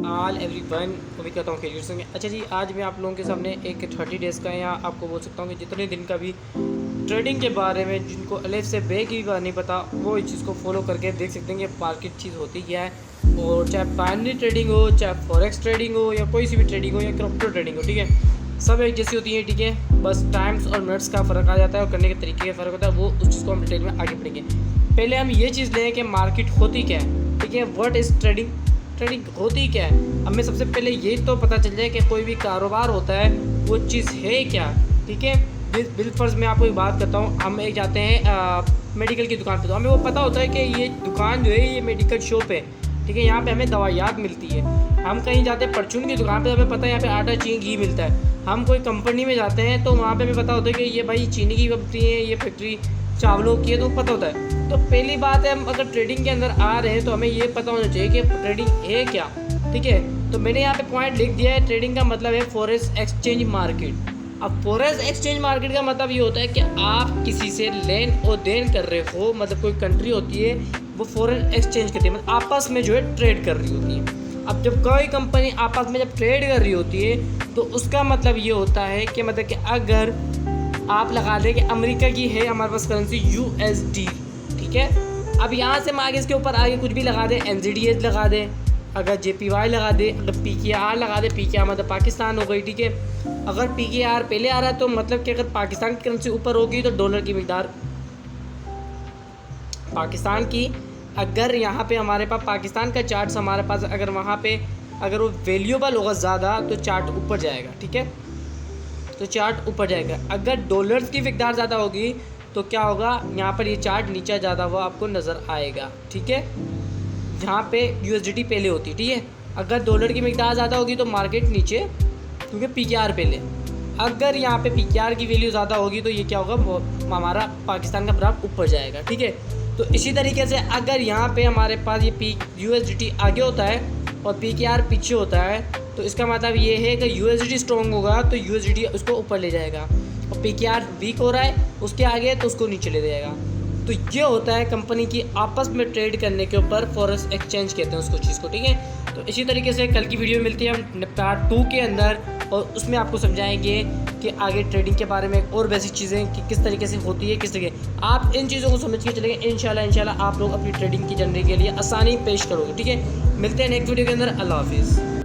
All everyone, उम्मीद करता हूँ खैरियत से होंगे। अच्छा जी, आज मैं आप लोगों के सामने एक 30 डेज़ का या आपको बोल सकता हूँ कि जितने दिन का भी ट्रेडिंग के बारे में जिनको अलिफ से बे की बात नहीं पता, वो इस चीज़ को फॉलो करके देख सकते हैं कि मार्केट चीज़ होती क्या है। और चाहे बाइनरी ट्रेडिंग हो, चाहे फॉरेक्स ट्रेडिंग हो, या कोई सी भी ट्रेडिंग हो, या क्रिप्टो ट्रेडिंग हो, ठीक है, सब एक जैसी होती है, ठीक है। बस टाइम्स और मिनट्स का फ़र्क आ जाता है और करने के तरीके का फ़र्क होता है। वो उस चीज़ को हम डिटेल में आगे पढ़ेंगे। पहले हम ये चीज़ लें कि मार्केट होती क्या है, ठीक है। व्हाट इज़ ट्रेडिंग, ट्रेडिंग होती क्या है। अब मैं सबसे पहले ये तो पता चल जाए कि कोई भी कारोबार होता है वो चीज़ है क्या, ठीक है। बिलफर्ज मैं आपको एक बात करता हूँ। हम एक जाते हैं मेडिकल की दुकान पे, तो हमें वो पता होता है कि ये दुकान जो है ये मेडिकल शॉप है, ठीक है। यहाँ पे हमें दवाइयात मिलती है। हम कहीं जाते हैं परचून की दुकान पे, हमें पता है यहाँ पे आटा, चीनी, घी मिलता है। हम कोई कंपनी में जाते हैं तो वहाँ पे हमें पता होता है कि ये भाई चीनी की फैक्ट्री है, ये फैक्ट्री चावलों की है, तो पता होता है। तो पहली बात है, हम अगर ट्रेडिंग के अंदर आ रहे हैं तो हमें ये पता होना चाहिए कि ट्रेडिंग है क्या, ठीक है। तो मैंने यहाँ पे पॉइंट लिख दिया है। ट्रेडिंग का मतलब है फॉरेक्स एक्सचेंज मार्केट। अब फॉरेक्स एक्सचेंज मार्केट का मतलब ये होता है कि आप किसी से लेन और देन कर रहे हो, मतलब कोई कंट्री होती है वो फॉरेन एक्सचेंज करती है, मतलब आपस में जो है ट्रेड कर रही होती है। अब जब कोई कंपनी आपस में जब ट्रेड कर रही होती है तो उसका मतलब ये होता है कि मतलब कि अगर आप लगा दें कि अमेरिका की है हमारे पास करेंसी USD, ठीक है। अब यहाँ से हम आगे इसके ऊपर आगे कुछ भी लगा दें, NZDH लगा दें, अगर JPY लगा दें, अगर PKR लगा दें, PKR मतलब पाकिस्तान हो गई, ठीक है। अगर PKR पहले आ रहा है तो मतलब कि अगर पाकिस्तान की करेंसी ऊपर होगी तो डॉलर की मिकदार पाकिस्तान की, अगर यहाँ पे हमारे पास पाकिस्तान का चार्ट्स हमारे पास अगर वहाँ पे अगर वो वैल्यूएबल होगा ज़्यादा तो चार्ट ऊपर जाएगा, ठीक है। तो चार्ट ऊपर जाएगा। अगर डॉलर्स की मिकदार ज़्यादा होगी तो क्या होगा, यहाँ पर ये चार्ट नीचे ज़्यादा हुआ आपको नज़र आएगा, ठीक है। जहाँ पे USDT पहले होती, ठीक है। अगर डॉलर की मिकदार ज़्यादा होगी तो मार्केट नीचे, क्योंकि PKR पहले। अगर यहाँ पे PKR की वैल्यू ज़्यादा होगी तो ये क्या होगा, वो हमारा पाकिस्तान का ग्राफ ऊपर जाएगा, ठीक है। तो इसी तरीके से अगर यहाँ पे हमारे पास ये USDT आगे होता है और PKR पीछे होता है तो इसका मतलब ये है कि USDT स्ट्रॉन्ग होगा तो USDT उसको ऊपर ले जाएगा, और PKR वीक हो रहा है उसके आगे तो उसको नीचे ले जाएगा। तो ये होता है कंपनी की आपस में ट्रेड करने के ऊपर फॉरेक्स एक्सचेंज कहते हैं उसको चीज़ को, ठीक है। तो इसी तरीके से कल की वीडियो में मिलती है हम पार्ट 2 के अंदर, और उसमें आपको समझाएंगे कि आगे ट्रेडिंग के बारे में और बेसिक चीज़ें कि किस तरीके से होती है, किस तरीके आप इन चीज़ों को समझ के चलेंगे। इंशाल्लाह आप लोग अपनी ट्रेडिंग की जर्नी के लिए आसानी पेश करोगे, ठीक है। मिलते हैं नेक्स्ट वीडियो के अंदर। अल्लाह हाफिज़।